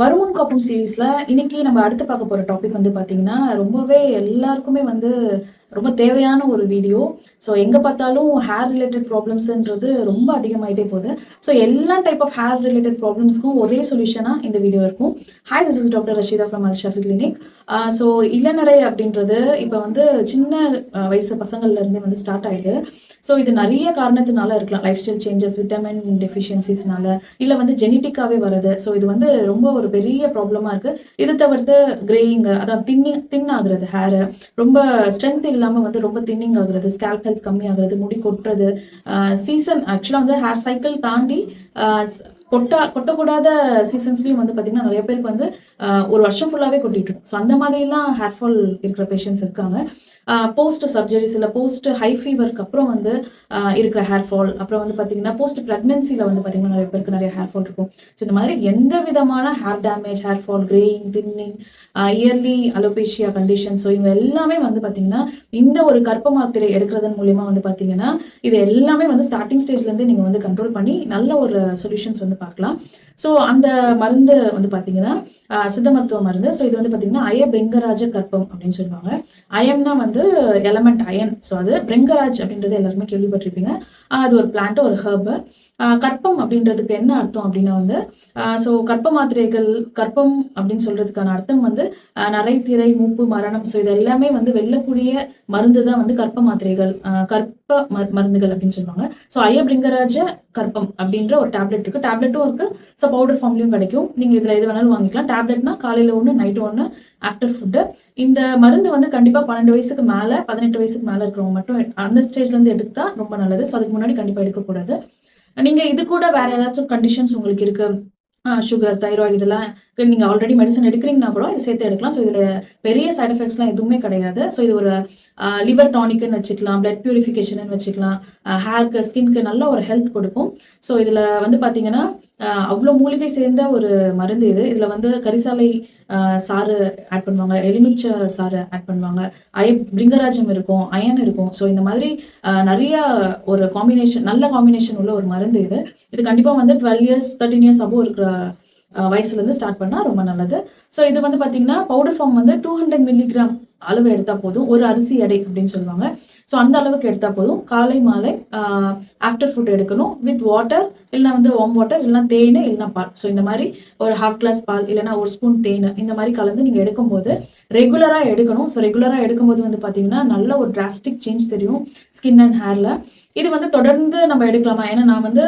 வருமுன் காப்போம் சீரீஸ்ல இன்னைக்கு நம்ம அடுத்து பார்க்க போற டாபிக் வந்து பார்த்தீங்கன்னா, ரொம்பவே எல்லாருக்குமே வந்து ரொம்ப தேவையான ஒரு வீடியோ. ஸோ எங்க பார்த்தாலும் ஹேர் ரிலேட்டட் ப்ராப்ளம்ஸ்ன்றது ரொம்ப அதிகமாயிட்டே போகுது. ஸோ எல்லா டைப் ஆஃப் ஹேர் ரிலேட்டட் ப்ராப்ளம்ஸ்க்கும் ஒரே சொல்யூஷனா இந்த வீடியோ இருக்கும். Hi, this is doctor Rashida from Al Shafi clinic. So இளநரை அப்படின்றது இப்போ வந்து சின்ன வயசு பசங்கள்ல இருந்தே வந்து ஸ்டார்ட் ஆயிடுது. ஸோ இது நிறைய காரணத்தினால இருக்கலாம். லைஃப் ஸ்டைல் சேஞ்சஸ், விட்டமின் டெஃபிஷியன்சிஸ்னால, இல்லை வந்து ஜெனட்டிக்காவே வருது. ஸோ இது வந்து ரொம்ப ஒரு பெரிய ப்ராப்ளமா இருக்கு. இது தவிர்த்து கிரேயிங், அதாவது தின் ஆகுறது, ஹேர் ரொம்ப ஸ்ட்ரென்த் இல்லாம வந்து ரொம்ப தின்னிங் ஆகுறது, ஸ்கேல்ப் ஹெல்த் கம்மி ஆகுறது, முடி கொட்டுறது, சீசன் ஆக்சுவலா வந்து ஹேர் சைக்கிள் தாண்டி கொட்டக்கூடாத சீசன்ஸ்லயும் வந்து பாத்தீங்கன்னா நிறைய பேருக்கு வந்து ஒரு வருஷம் ஃபுல்லாவே கொட்டிட்டு இருக்கும். ஸோ அந்த மாதிரிலாம் ஹேர் ஃபால் இருக்கிற பேஷண்ட்ஸ் இருக்காங்க. போஸ்ட் சர்ஜரிஸ் இல்லை போஸ்ட் ஹை ஃபீவருக்கு அப்புறம் வந்து இருக்கிற ஹேர் ஃபால், அப்புறம் வந்து பார்த்தீங்கன்னா போஸ்ட் ப்ரெக்னன்சியில் வந்து பார்த்தீங்கன்னா நிறைய பேருக்கு நிறைய ஹேர் ஃபால் இருக்கும். ஸோ இந்த மாதிரி எந்த விதமான hair damage, hair fall, greying, thinning, early alopecia condition, so இவங்க எல்லாமே வந்து பார்த்தீங்கன்னா இந்த ஒரு கற்ப மாத்திரை எடுக்கிறதன் மூலியமா வந்து பார்த்தீங்கன்னா இது எல்லாமே வந்து ஸ்டார்டிங் ஸ்டேஜ்லேருந்து நீங்கள் வந்து கண்ட்ரோல் பண்ணி நல்ல ஒரு சொல்யூஷன்ஸ் வந்து பார்க்கலாம். ஸோ அந்த மருந்து வந்து பார்த்தீங்கன்னா சித்த மருத்துவ மருந்து. ஸோ இது வந்து பார்த்தீங்கன்னா பிருங்கராஜ கற்பம் அப்படின்னு சொல்லுவாங்க. அயம்னா வந்து எலமெண்ட் அயன். ஸோ அது பிருங்கராஜ் அப்படின்றது எல்லாருமே கேள்விப்பட்டிருப்பீங்க. அது ஒரு பிளான்ட், ஒரு ஹர்பு. கற்பம் அப்படின்றதுக்கு என்ன அர்த்தம் அப்படின்னா வந்து ஸோ கற்ப மாத்திரைகள், கற்பம் அப்படின்னு சொல்றதுக்கான அர்த்தம் வந்து நரை, திரை, மூப்பு, மரணம். ஸோ இது எல்லாமே வந்து வெல்லக்கூடிய மருந்து தான் வந்து கற்ப மாத்திரைகள், கற்ப மருந்துகள் அப்படின்னு சொல்லுவாங்க. ஸோ பிருங்கராஜ கற்பம் அப்படின்ற ஒரு டேப்லெட் இருக்கு. டேப்லெட்டும் இருக்கு, ஸோ பவுடர் ஃபார்ம்லையும் கிடைக்கும். நீங்க இதுல எது வேணாலும் வாங்கிக்கலாம். டேப்லெட்னா காலையில ஒன்று, நைட்டு ஒன்று, ஆஃப்டர் ஃபுட்டு. இந்த மருந்து வந்து கண்டிப்பா 12 வயசுக்கு மேல, 18 வயசுக்கு மேல இருக்கிறவங்க மட்டும் அந்த ஸ்டேஜ்ல இருந்து எடுத்தா ரொம்ப நல்லது. ஸோ அதுக்கு முன்னாடி கண்டிப்பா எடுக்கக்கூடாது. நீங்க இது கூட வேற ஏதாச்சும் கண்டிஷன்ஸ் உங்களுக்கு இருக்கு, சுகர், தைராய்டு, இதெல்லாம் நீங்க ஆல்ரெடி மெடிசன் எடுக்கிறீங்கன்னா கூட இதை சேர்த்து எடுக்கலாம். ஸோ இதுல பெரிய சைட் எஃபெக்ட்ஸ்லாம் எதுவுமே கிடையாது. ஸோ இது ஒரு லிவர் டானிக்னு வச்சுக்கலாம், பிளட் பியூரிஃபிகேஷன் வச்சுக்கலாம், ஹேருக்கு, ஸ்கின்க்கு நல்ல ஒரு ஹெல்த் கொடுக்கும். ஸோ இதுல வந்து பாத்தீங்கன்னா அவ்வளோ மூலிகை சேர்ந்த ஒரு மருந்து இது. இதுல வந்து கரிசாலை சாறு ஆட் பண்ணுவாங்க, எலுமிச்சை சாறு ஆட் பண்ணுவாங்க, பிருங்கராஜம் இருக்கும், அயன் இருக்கும். ஸோ இந்த மாதிரி நிறைய ஒரு காம்பினேஷன், நல்ல காம்பினேஷன் உள்ள ஒரு மருந்து இது. இது கண்டிப்பா வந்து 12 இயர்ஸ் 13 இயர்ஸ் அபோவ் இருக்கிற வயசுலேருந்து ஸ்டார்ட் பண்ணால் ரொம்ப நல்லது. ஸோ இது வந்து பார்த்தீங்கன்னா பவுடர் ஃபார்ம் வந்து 200 மில்லிகிராம் அளவு எடுத்தால் போதும். ஒரு அரிசி எடை அப்படின்னு சொல்லுவாங்க. ஸோ அந்த அளவுக்கு எடுத்தால் போதும். காலை மாலை ஆஃப்டர் ஃபுட் எடுக்கணும் வித் வாட்டர், இல்லைனா வந்து வார்ம் வாட்டர், இல்லைனா தேன், இல்லைனா பால். ஸோ இந்த மாதிரி ஒரு ½ கிளாஸ் பால், இல்லைனா ஒரு ஸ்பூன் தேன், இந்த மாதிரி கலந்து நீங்கள் எடுக்கும்போது ரெகுலராக எடுக்கணும். ஸோ ரெகுலராக எடுக்கும்போது வந்து பார்த்தீங்கன்னா நல்ல ஒரு டிராஸ்டிக் சேஞ்ச் தெரியும் ஸ்கின் அண்ட் ஹேரில். இது வந்து தொடர்ந்து நம்ம எடுக்கலாமா? ஏன்னா நான் வந்து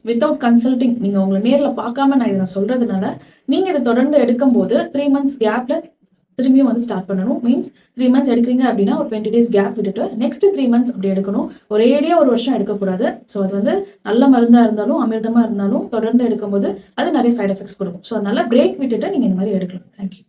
வித்தவுட் கன்சல்டிங், நீங்கள் உங்களை நேரில் பார்க்காம நான் இதை சொல்றதுனால, நீங்கள் இதை தொடர்ந்து எடுக்கும்போது 3 months கேப்ல திரும்பியும் வந்து ஸ்டார்ட் பண்ணணும். மீன்ஸ் 3 months எடுக்கிறீங்க அப்படின்னா ஒரு 20 days கேப் விட்டுட்டு நெக்ஸ்ட் 3 months அப்படி எடுக்கணும். ஒரேடியா ஒரு வருஷம் எடுக்கக்கூடாது. ஸோ அது வந்து நல்ல மருந்தா இருந்தாலும் அமிர்தமா இருந்தாலும் தொடர்ந்து எடுக்கும்போது அது நிறைய சைட் எஃபெக்ட்ஸ் கொடுக்கும். ஸோ அதனால பிரேக் விட்டுட்டு நீங்க இந்த மாதிரி எடுக்கலாம். தேங்க்யூ.